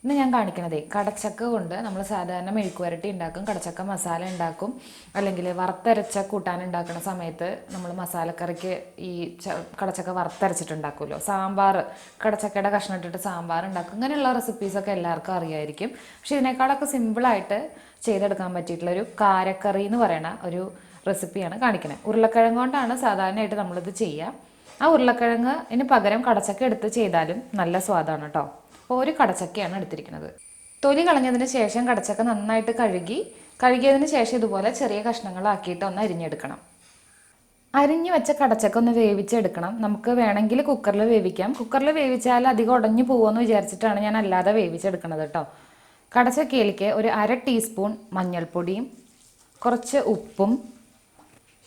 ഇന്ന് ഞാൻ കാണിക്കണതേ കടച്ചക്ക കൊണ്ട് നമ്മൾ സാധാരണ മെഴുക്കുവരട്ടി ഉണ്ടാക്കും, കടച്ചക്ക മസാല ഉണ്ടാക്കും, അല്ലെങ്കിൽ വറുത്തരച്ച കൂട്ടാൻ ഉണ്ടാക്കുന്ന സമയത്ത് നമ്മൾ മസാലക്കറിക്ക് ഈ കടച്ചക്ക വറുത്തരച്ചിട്ടുണ്ടാക്കുമല്ലോ, സാമ്പാർ കടച്ചക്കയുടെ കഷ്ണം ഇട്ടിട്ട് സാമ്പാർ ഉണ്ടാക്കും. ഇങ്ങനെയുള്ള റെസിപ്പീസൊക്കെ എല്ലാവർക്കും അറിയായിരിക്കും. പക്ഷേ ഇതിനേക്കാളൊക്കെ സിമ്പിളായിട്ട് ചെയ്തെടുക്കാൻ പറ്റിയിട്ടുള്ളൊരു കാരക്കറി എന്ന് പറയുന്ന ഒരു റെസിപ്പിയാണ് കാണിക്കുന്നത്. ഉരുളക്കിഴങ്ങ് കൊണ്ടാണ് സാധാരണയായിട്ട് നമ്മളിത് ചെയ്യുക. ആ ഉരുളക്കിഴങ്ങിന് പകരം കടച്ചക്ക എടുത്ത് ചെയ്താലും നല്ല സ്വാദാണ് കേട്ടോ. അപ്പോൾ ഒരു കടച്ചക്കയാണ് എടുത്തിരിക്കുന്നത്. തൊലി കളഞ്ഞതിന് ശേഷം കടച്ചക്ക നന്നായിട്ട് കഴുകിയതിന് ശേഷം ഇതുപോലെ ചെറിയ കഷ്ണങ്ങളാക്കിയിട്ട് ഒന്ന് അരിഞ്ഞെടുക്കണം. അരിഞ്ഞു വെച്ച കടച്ചക്ക ഒന്ന് വേവിച്ചെടുക്കണം. നമുക്ക് വേണമെങ്കിൽ കുക്കറിൽ വേവിക്കാം. കുക്കറിൽ വേവിച്ചാൽ അധികം ഉടഞ്ഞു പോകുമെന്ന് വിചാരിച്ചിട്ടാണ് ഞാൻ അല്ലാതെ വേവിച്ചെടുക്കുന്നത് കേട്ടോ. കടച്ചക്കയിലേക്ക് ഒരു 1/2 ടീസ്പൂൺ മഞ്ഞൾപ്പൊടിയും കുറച്ച് ഉപ്പും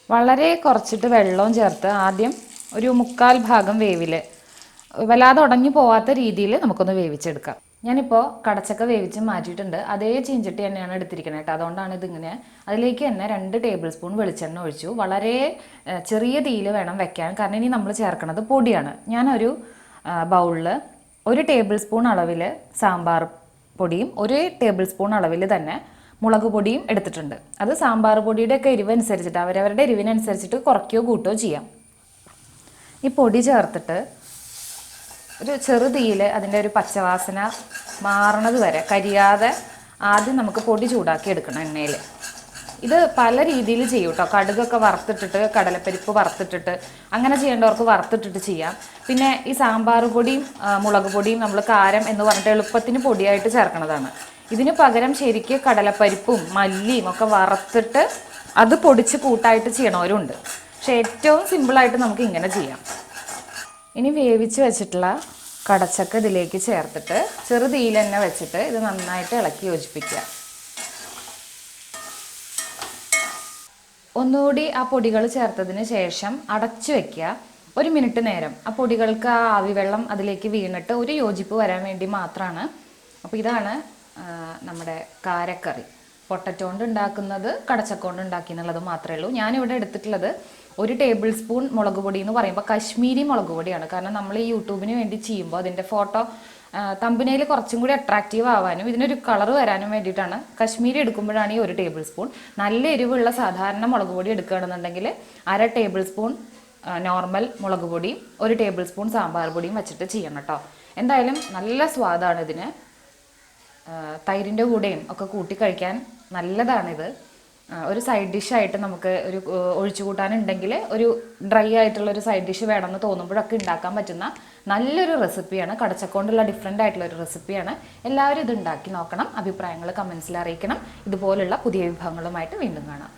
വളരെ കുറച്ചിട്ട് വെള്ളവും ചേർത്ത് ആദ്യം ഒരു 1/4 ഭാഗം വേവിൽ വല്ലാതെ ഉടഞ്ഞു പോവാത്ത രീതിയിൽ നമുക്കൊന്ന് വേവിച്ചെടുക്കാം. ഞാനിപ്പോൾ കടച്ചക്ക വേവിച്ച് മാറ്റിയിട്ടുണ്ട്. അതേ ചീഞ്ചട്ടി തന്നെയാണ് എടുത്തിരിക്കുന്നത് കേട്ടോ. അതുകൊണ്ടാണ് ഇതിങ്ങനെ. അതിലേക്ക് തന്നെ 2 ടേബിൾ സ്പൂൺ വെളിച്ചെണ്ണ ഒഴിച്ചു. വളരെ ചെറിയ തീയിൽ വേണം വെക്കാൻ, കാരണം ഇനി നമ്മൾ ചേർക്കുന്നത് പൊടിയാണ്. ഞാനൊരു ബൗളിൽ 1 ടേബിൾ സ്പൂൺ അളവിൽ സാമ്പാർ പൊടിയും 1 ടേബിൾ സ്പൂൺ അളവിൽ തന്നെ മുളക് പൊടിയും എടുത്തിട്ടുണ്ട്. അത് സാമ്പാർ പൊടിയുടെയൊക്കെ എരിവനുസരിച്ചിട്ട് അവരവരുടെ എരിവിനനുസരിച്ചിട്ട് കുറയ്ക്കുകയോ കൂട്ടുകയോ ചെയ്യാം. ഈ പൊടി ചേർത്തിട്ട് ഒരു ചെറുതീയിൽ അതിൻ്റെ ഒരു പച്ചവാസന മാറണത് വരെ കരിയാതെ ആദ്യം നമുക്ക് പൊടി ചൂടാക്കി എടുക്കണം എണ്ണയിൽ. ഇത് പല രീതിയിൽ ചെയ്യും കേട്ടോ. കടുകൊക്കെ വറുത്തിട്ടിട്ട്, കടലപ്പരിപ്പ് വറുത്തിട്ടിട്ട്, അങ്ങനെ ചെയ്യേണ്ടവർക്ക് വറുത്തിട്ടിട്ട് ചെയ്യാം. പിന്നെ ഈ സാമ്പാർ പൊടിയും മുളക് പൊടിയും നമ്മൾ കാരം എന്ന് പറഞ്ഞിട്ട് എളുപ്പത്തിന് പൊടിയായിട്ട് ചേർക്കണതാണ്. ഇതിന് പകരം ശരിക്ക് കടലപ്പരിപ്പും മല്ലിയും ഒക്കെ വറുത്തിട്ട് അത് പൊടിച്ച് കൂട്ടായിട്ട് ചെയ്യണവരുണ്ട്. പക്ഷെ ഏറ്റവും സിമ്പിളായിട്ട് നമുക്ക് ഇങ്ങനെ ചെയ്യാം. ഇനി വേവിച്ച് വെച്ചിട്ടുള്ള കടച്ചക്ക ഇതിലേക്ക് ചേർത്തിട്ട് ചെറുതീയിൽ തന്നെ വെച്ചിട്ട് ഇത് നന്നായിട്ട് ഇളക്കി യോജിപ്പിക്കുക. ഒന്നുകൂടി ആ പൊടികൾ ചേർത്തതിന് ശേഷം അടച്ചു വെക്കുക 1 മിനിറ്റ് നേരം. ആ പൊടികൾക്ക് ആ ആവിവെള്ളം അതിലേക്ക് വീണിട്ട് ഒരു യോജിപ്പ് വരാൻ വേണ്ടി മാത്രമാണ്. അപ്പോൾ ഇതാണ് നമ്മുടെ കാരക്കറി. പൊട്ടറ്റോ കൊണ്ട് ഉണ്ടാക്കുന്നത്, കടച്ചക്ക കൊണ്ട് ഉണ്ടാക്കി എന്നുള്ളത് മാത്രമേ ഉള്ളൂ. ഞാനിവിടെ എടുത്തിട്ടുള്ളത് 1 ടേബിൾ സ്പൂൺ മുളക് പൊടി എന്ന് പറയുമ്പോൾ കശ്മീരി മുളക് പൊടിയാണ്. കാരണം നമ്മൾ ഈ യൂട്യൂബിന് വേണ്ടി ചെയ്യുമ്പോൾ അതിൻ്റെ ഫോട്ടോ തമ്പനയിൽ കുറച്ചും കൂടി അട്രാക്റ്റീവ് ആവാനും ഇതിനൊരു കളർ വരാനും വേണ്ടിയിട്ടാണ് കശ്മീരി എടുക്കുമ്പോഴാണ് ഈ 1 ടേബിൾ സ്പൂൺ. നല്ല എരിവുള്ള സാധാരണ മുളക് പൊടി എടുക്കുകയാണെന്നുണ്ടെങ്കിൽ 1/2 ടേബിൾ സ്പൂൺ നോർമൽ മുളക് പൊടിയും 1 ടേബിൾ സ്പൂൺ സാമ്പാർ പൊടിയും വെച്ചിട്ട് ചെയ്യണം കേട്ടോ. എന്തായാലും നല്ല സ്വാദാണ് ഇതിന്. തൈരിൻ്റെ കൂടെയും ഒക്കെ കൂട്ടി കഴിക്കാൻ നല്ലതാണിത്. ഒരു സൈഡ് ഡിഷായിട്ട് നമുക്ക് ഒരു ഒഴിച്ചുകൂട്ടാനുണ്ടെങ്കിൽ ഒരു ഡ്രൈ ആയിട്ടുള്ളൊരു സൈഡ് ഡിഷ് വേണമെന്ന് തോന്നുമ്പോഴൊക്കെ ഉണ്ടാക്കാൻ പറ്റുന്ന നല്ലൊരു റെസിപ്പിയാണ്. കടച്ചക്ക കൊണ്ടുള്ള ഡിഫറെൻ്റ് ആയിട്ടുള്ളൊരു റെസിപ്പിയാണ്. എല്ലാവരും ഇത് ഉണ്ടാക്കി നോക്കണം. അഭിപ്രായങ്ങൾ കമൻസിൽ അറിയിക്കണം. ഇതുപോലുള്ള പുതിയ വിഭവങ്ങളുമായിട്ട് വീണ്ടും കാണാം.